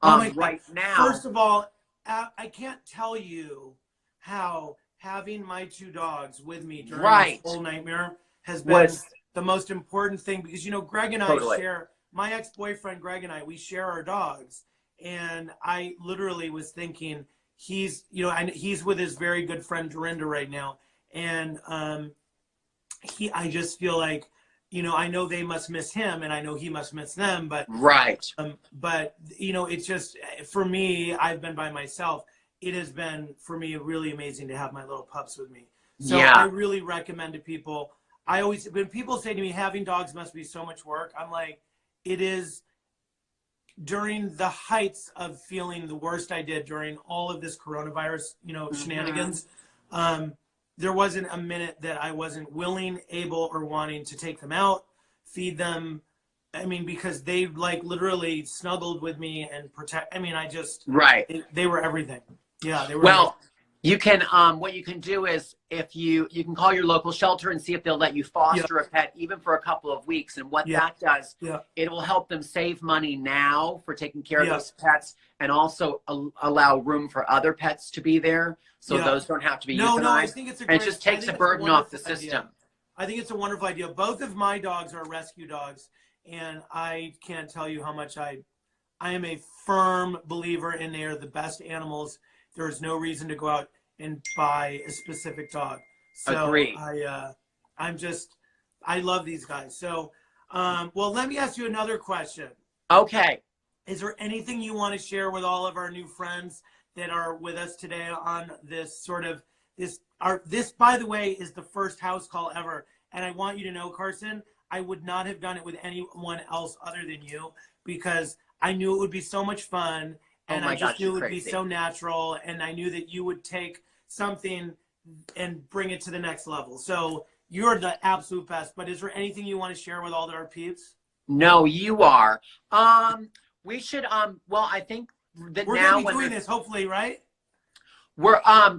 Right now. First of all, I can't tell you how having my two dogs with me during this whole nightmare has been the most important thing, because, Greg and I share, my ex-boyfriend Greg and we share our dogs. And I literally was thinking he's with his very good friend Dorinda right now. And I just feel like, I know they must miss him, and I know he must miss them, but it's just, for me, I've been by myself. It has been, for me, really amazing to have my little pups with me. So I really recommend to people. When people say to me, having dogs must be so much work, I'm like, it is. During the heights of feeling the worst I did during all of this coronavirus, shenanigans, there wasn't a minute that I wasn't willing, able, or wanting to take them out, feed them. I mean, because they literally snuggled with me and protect. I mean, they were everything. Yeah, they were. Well, you can, what you can do is if you can call your local shelter and see if they'll let you foster a pet even for a couple of weeks. And what that does, it will help them save money now for taking care of those pets, and also allow room for other pets to be there. So those don't have to be euthanized. No, I think it's a great, and it just takes a burden off the system. I think it's a wonderful idea. Both of my dogs are rescue dogs, and I can't tell you how much I am a firm believer in they are the best animals. There is no reason to go out and buy a specific dog. So Agreed. I love these guys. So, well, let me ask you another question. Okay. Is there anything you want to share with all of our new friends that are with us today on this this, by the way, is the first house call ever. And I want you to know, Carson, I would not have done it with anyone else other than you, because I knew it would be so much fun. And I just knew it would be so natural. And I knew that you would take something and bring it to the next level. So you're the absolute best. But is there anything you want to share with all our peeps? No, you are. We should, well, I think that we're now going to be doing this, hopefully, right?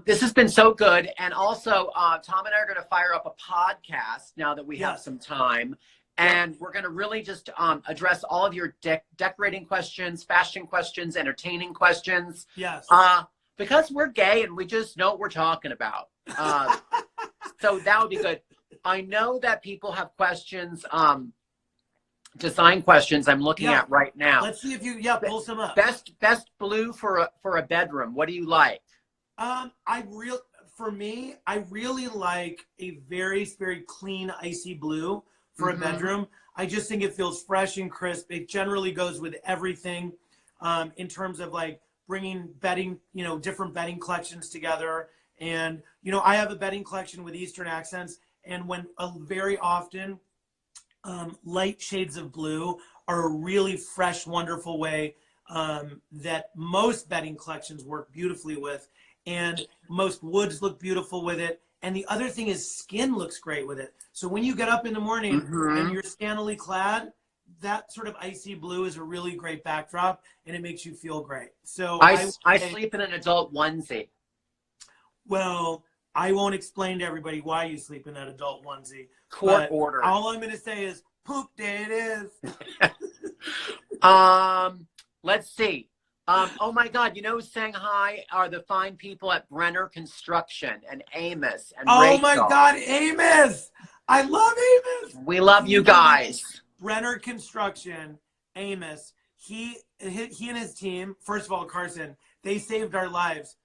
This has been so good. And also, Tom and I are going to fire up a podcast now that we have some time. And we're going to really just address all of your decorating questions, fashion questions, entertaining questions. Yes. Because we're gay and we just know what we're talking about. So that would be good. I know that people have questions, design questions I'm looking at right now. Let's see if you, pull some up. Best blue for a bedroom. What do you like? For me, I really like a very, very clean, icy blue for a bedroom. I just think it feels fresh and crisp. It generally goes with everything in terms of bringing bedding, different bedding collections together. And, I have a bedding collection with Eastern accents. And very often light shades of blue are a really fresh, wonderful way that most bedding collections work beautifully with. And most woods look beautiful with it. And the other thing is skin looks great with it. So when you get up in the morning and you're scantily clad, that sort of icy blue is a really great backdrop, and it makes you feel great. So I sleep in an adult onesie. Well, I won't explain to everybody why you sleep in that adult onesie. Court order. All I'm going to say is poop day it is. Let's see. Oh my God, you know who's saying hi are the fine people at Brenner Construction and Amos and Oh Rachel. my God, Amos. I love Amos. We love you guys. Brenner Construction, Amos. He and his team, first of all, Carson, they saved our lives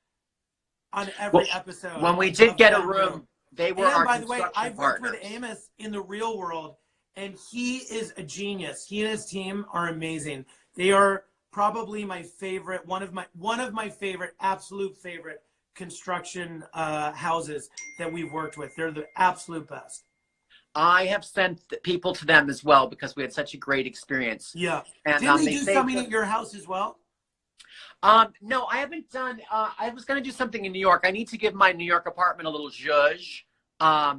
on every episode. When we did get a room, they were our by the way, construction I've worked partners. with Amos in the real world, and he is a genius. He and his team are amazing. They are probably my favorite, one of my favorite, absolute favorite construction houses that we've worked with. They're the absolute best. I have sent people to them as well because we had such a great experience. Yeah. And, didn't they do something at your house as well? No, I haven't done. I was going to do something in New York. I need to give my New York apartment a little zhuzh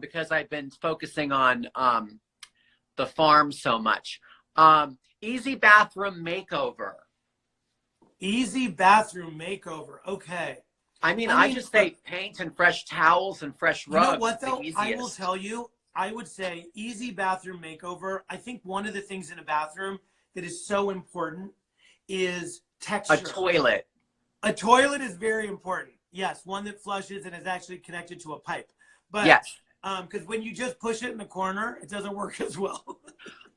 because I've been focusing on the farm so much. Easy bathroom makeover. Easy bathroom makeover. Okay. I mean, I just say paint and fresh towels and fresh rugs. You know what, though? I will tell you, I would say easy bathroom makeover. I think one of the things in a bathroom that is so important is texture. A toilet. A toilet is very important. Yes, one that flushes and is actually connected to a pipe. But yes. Because when you just push it in the corner, it doesn't work as well.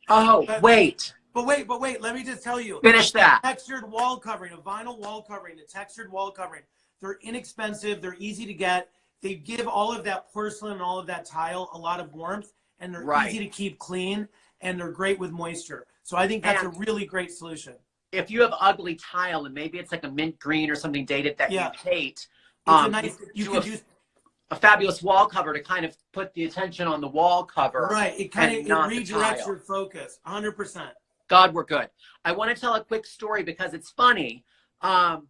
Oh, wait. But wait, let me just tell you. Finish that. Textured wall covering, a vinyl wall covering, the textured wall covering. They're inexpensive. They're easy to get. They give all of that porcelain and all of that tile a lot of warmth, and they're easy to keep clean, and they're great with moisture. So I think that's a really great solution. If you have ugly tile and maybe it's like a mint green or something dated that you hate, you can use a fabulous wall cover to kind of put the attention on the wall cover. Right. It kind of redirects your focus. 100%. God, we're good. I want to tell a quick story because it's funny about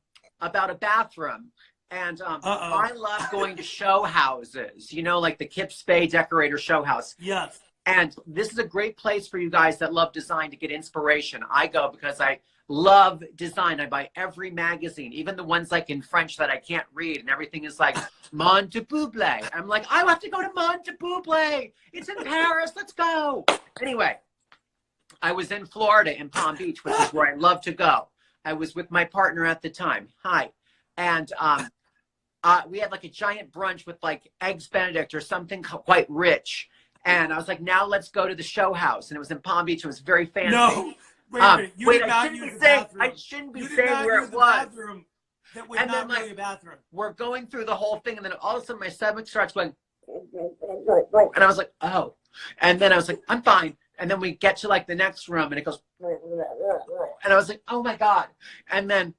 a bathroom. And I love going to show houses, you know, like the Kip Spade Decorator Show House. Yes. And this is a great place for you guys that love design to get inspiration. I go because I love design. I buy every magazine, even the ones like in French that I can't read, and everything is like Montepouple. I'm like, I have to go to Montepouple. It's in Paris. Let's go. Anyway, I was in Florida in Palm Beach, which is where I love to go. I was with my partner at the time. Hi. And we had like a giant brunch with like Eggs Benedict or something quite rich. And I was like, now let's go to the show house. And it was in Palm Beach. It was very fancy. No. Wait, I shouldn't be saying where it was. That was not really a bathroom. We're going through the whole thing, and then all of a sudden my stomach starts going, and I was like, oh. And then I was like, I'm fine. And then we get to like the next room, and it goes, and I was like, oh my God. And then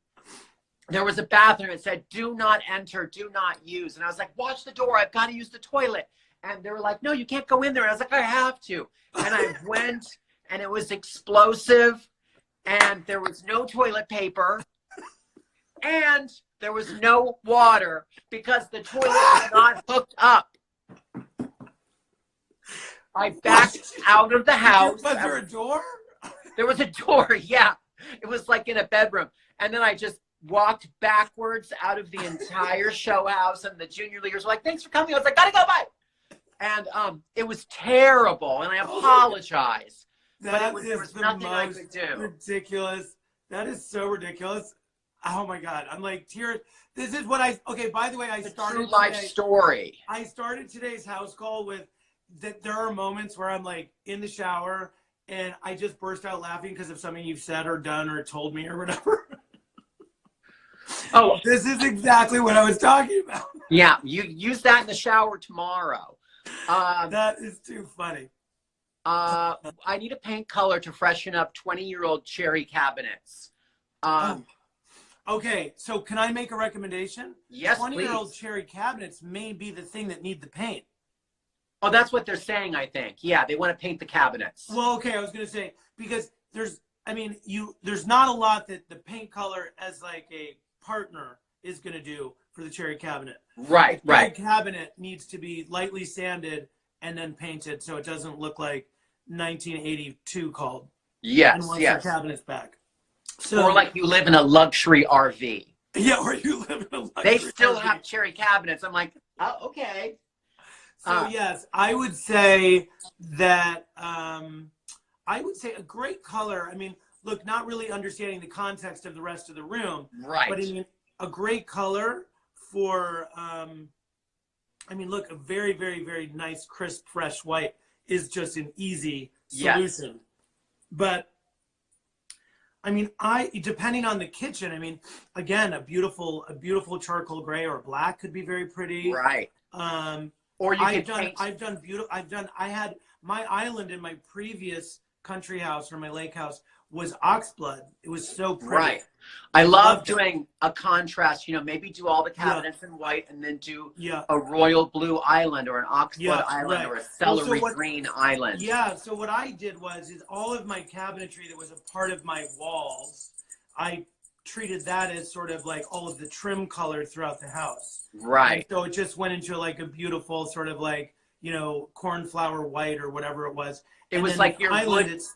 there was a bathroom. It said, do not enter, do not use. And I was like, watch the door. I've got to use the toilet. And they were like, no, you can't go in there. And I was like, I have to. And I went. And it was explosive, and there was no toilet paper, and there was no water because the toilet was not hooked up. I backed out of the house. Was there a door? There was a door, yeah. It was like in a bedroom. And then I just walked backwards out of the entire show house, and the junior leaguers were like, thanks for coming. I was like, gotta go, bye. And it was terrible, and I apologize. That there was nothing I could do. Ridiculous. That is so ridiculous. Oh my God. I'm like tears. This is what okay, by the way, I started true life story. I started today's house call with that there are moments where I'm like in the shower and I just burst out laughing because of something you've said or done or told me or whatever. Oh, this is exactly what I was talking about. Yeah, you use that in the shower tomorrow. That is too funny. I need a paint color to freshen up 20-year-old cherry cabinets. Okay, so can I make a recommendation? Yes, 20-year-old cherry cabinets may be the thing that need the paint. Oh, that's what they're saying, I think. Yeah, they want to paint the cabinets. Well, okay, I was going to say, because there's not a lot that the paint color as like a partner is going to do for the cherry cabinet. Right, right. The cabinet needs to be lightly sanded and then painted so it doesn't look like 1982 called. Yes, and once yes. the cabinet's back. So, or like you live in a luxury RV. Yeah, or you live in a luxury They still RV. have cherry cabinets. I'm like, Oh, okay. So yes, I would say that I would say a great color. I mean, look, not really understanding the context of the rest of the room, but Right. I mean, a great color for I mean, look, a very, very, very nice, crisp, fresh white is just an easy Yes. solution. But I mean, depending on the kitchen, I mean, again, a beautiful charcoal gray or black could be very pretty. Right. Um, Or you could paint. I had my island in my previous country house or my lake house was oxblood. It was so pretty. Right. I love Loved it. doing a contrast, you know, maybe do all the Yeah. cabinets in white and then do Yeah. a royal blue island or an oxblood Yeah, island right. or a Well, celery green island. Yeah, so what I did is all of my cabinetry that was a part of my walls, I treated that as sort of like all of the trim color throughout the house. Right. And so it just went into like a beautiful sort of like, you know, cornflower white or whatever it was. It And was then like the your island, wood, it's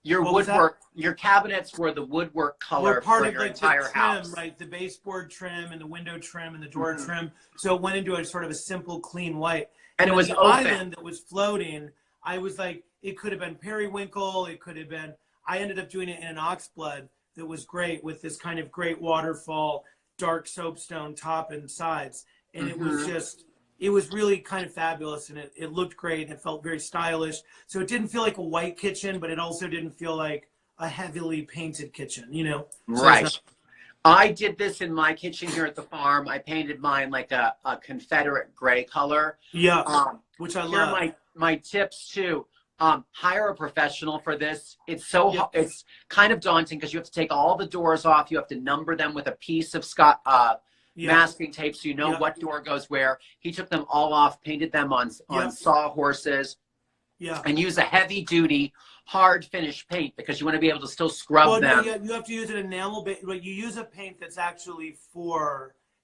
your what was that? woodwork, your cabinets were the woodwork color We're part for of your like the entire trim, house. right? The baseboard trim and the window trim and the door trim. So it went into a sort of a simple, clean white. And it then was the open. island that was floating, I was like, it could have been periwinkle. It could have been. I ended up doing it in an oxblood that was great with this kind of great waterfall, dark soapstone top and sides, and it was just. It was really kind of fabulous, and it looked great. It felt very stylish. So it didn't feel like a white kitchen, but it also didn't feel like a heavily painted kitchen, you know? So Right. I did this in my kitchen here at the farm. I painted mine like a Confederate gray color. Yeah, which I Here are love. my tips too. Hire a professional for this. It's it's kind of daunting because you have to take all the doors off. You have to number them with a piece of masking tape so you know what door goes where. He took them all off, painted them on sawhorses, and use a heavy duty hard finish paint because you want to be able to still scrub them. No, you have to use an enamel, but you use a paint that's actually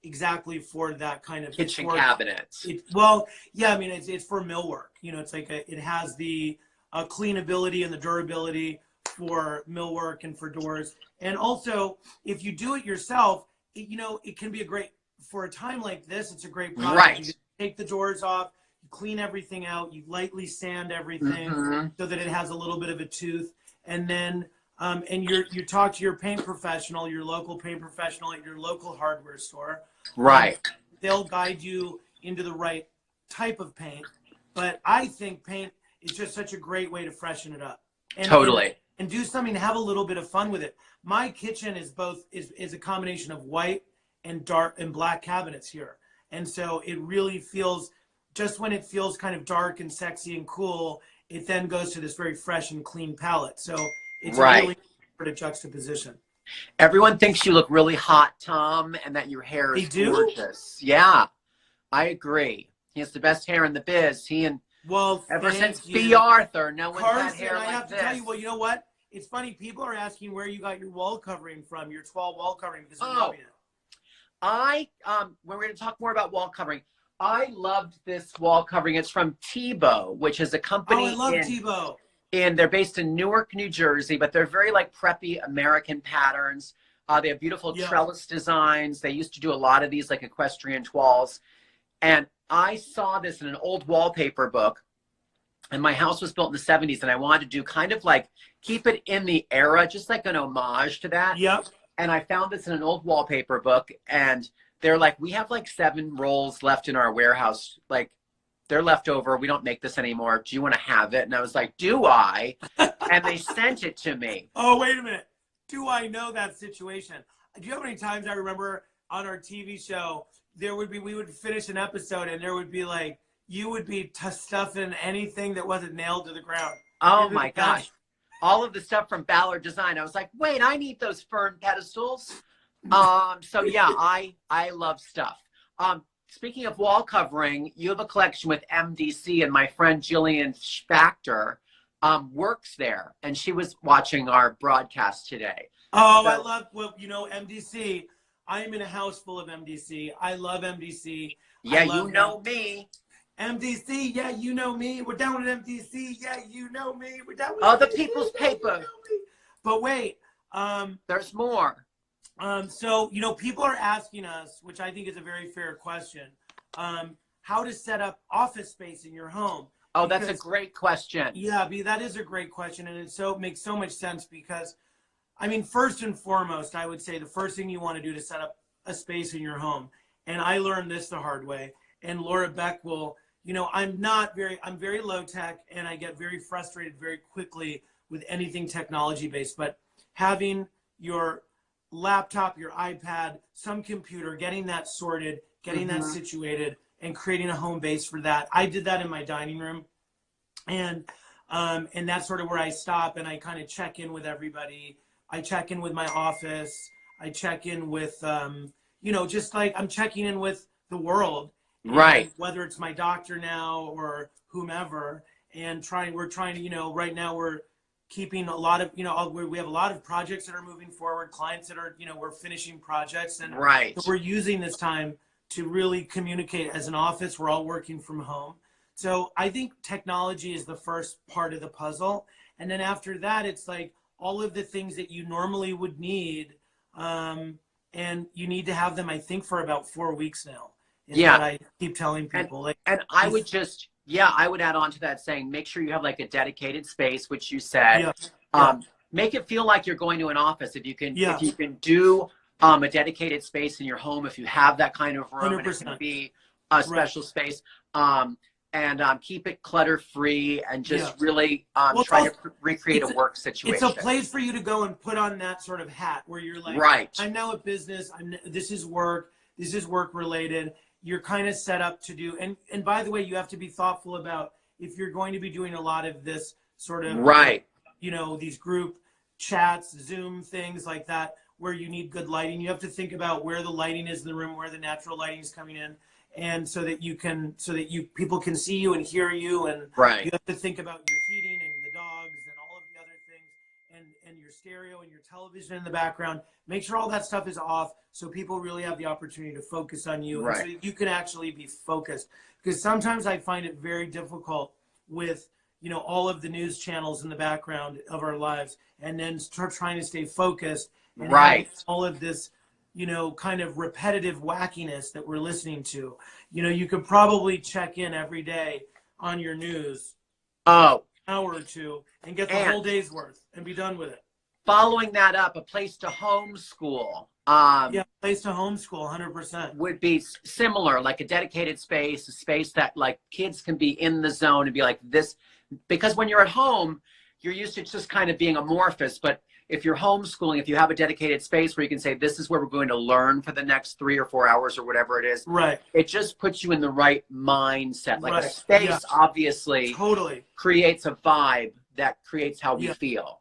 exactly for that kind of kitchen cabinets. I mean, it's for millwork. You know, it's like it has the cleanability and the durability for millwork and for doors. And also, if you do it yourself, it can be for a time like this, it's a great project. Right. You just take the doors off, you clean everything out, you lightly sand everything so that it has a little bit of a tooth. And then, and you talk to your paint professional, your local paint professional at your local hardware store. Right. They'll guide you into the right type of paint. But I think paint is just such a great way to freshen it up. Totally. And do something to have a little bit of fun with it. My kitchen is a combination of white and dark and black cabinets here. And so it really feels, just when it feels kind of dark and sexy and cool, it then goes to this very fresh and clean palette. So it's really for a juxtaposition. Everyone thinks you look really hot, Tom, and that your hair is gorgeous. Yeah, I agree. He has the best hair in the biz. Ever since B. Arthur, no one's had hair like this. I have to tell you, you know what? It's funny. People are asking where you got your wall covering from, your 12 wall covering. Because when we're going to talk more about wall covering, I loved this wall covering. It's from Tebow, which is a company. I love Tebow. And they're based in Newark, New Jersey, but they're very like preppy American patterns. They have beautiful trellis designs. They used to do a lot of these like equestrian toiles. And I saw this in an old wallpaper book. And my house was built in the 70s, and I wanted to do kind of like keep it in the era, just like an homage to that. Yep. And I found this in an old wallpaper book, and they're like, we have like 7 rolls left in our warehouse. Like, they're left over. We don't make this anymore. Do you want to have it? And I was like, do I? And they sent it to me. Oh, wait a minute. Do I know that situation? Do you know how many times I remember on our TV show, we would finish an episode and there would be like, you would be stuffing anything that wasn't nailed to the ground. Oh my gosh. All of the stuff from Ballard Design. I was like, wait, I need those fern pedestals. So yeah, I love stuff. Speaking of wall covering, you have a collection with MDC, and my friend Jillian Spachter works there, and she was watching our broadcast today. Oh, so, I love, MDC. I am in a house full of MDC. I love MDC. Yeah, you know me. MDC, yeah, you know me. We're down with MDC. Yeah, you know me. We're down with MDC. The People's Paper. But wait. There's more. So, people are asking us, which I think is a very fair question, how to set up office space in your home. Oh, that's a great question. Yeah, that is a great question, and it makes so much sense because, I mean, first and foremost, I would say the first thing you want to do to set up a space in your home, and I learned this the hard way, and Laura Beck will, you know, I'm very low tech, and I get very frustrated very quickly with anything technology based, but having your laptop, your iPad, some computer, getting that sorted, getting that situated, and creating a home base for that. I did that in my dining room, and that's sort of where I stop and I kind of check in with everybody. I check in with my office. I check in with, you know, just like I'm checking in with the world, right? Whether it's my doctor now or whomever, and we're trying to, you know, right now we're keeping a lot of, you know, we have a lot of projects that are moving forward, clients that are, you know, we're finishing projects, and so we're using this time to really communicate as an office. We're all working from home. So I think technology is the first part of the puzzle. And then after that, it's like all of the things that you normally would need. And you need to have them, I think, for about 4 weeks now. What I keep telling people. And I would just, I would add on to that saying, make sure you have like a dedicated space, which you said. Make it feel like you're going to an office. If you can do a dedicated space in your home, if you have that kind of room, 100%. And it can be a special space, and keep it clutter free, and just really try to recreate a work situation. It's a place for you to go and put on that sort of hat where you're like, I'm now a business. This is work. This is work related. You're kind of set up to do. And by the way, you have to be thoughtful about if you're going to be doing a lot of this sort of, you know, these group chats, Zoom, things like that, where you need good lighting. You have to think about where the lighting is in the room, where the natural lighting is coming in, and so that people can see you and hear you, and you have to think about your heating and the dogs and all of the other things, and your stereo and your television in the background. Make sure all that stuff is off so people really have the opportunity to focus on you, and so that you can actually be focused. Because sometimes I find it very difficult with, you know, all of the news channels in the background of our lives, and then start trying to stay focused. And all of this, you know, kind of repetitive wackiness that we're listening to. You know, you could probably check in every day on your news, an hour or two, and get the whole day's worth and be done with it. Following that up, a place to homeschool. Place to homeschool, 100%. Would be similar, like a dedicated space, a space that like kids can be in the zone and be like this. Because when you're at home, you're used to just kind of being amorphous, but if you're homeschooling, if you have a dedicated space where you can say, this is where we're going to learn for the next 3 or 4 hours or whatever it is, it just puts you in the right mindset. Like a space obviously creates a vibe that creates how we feel.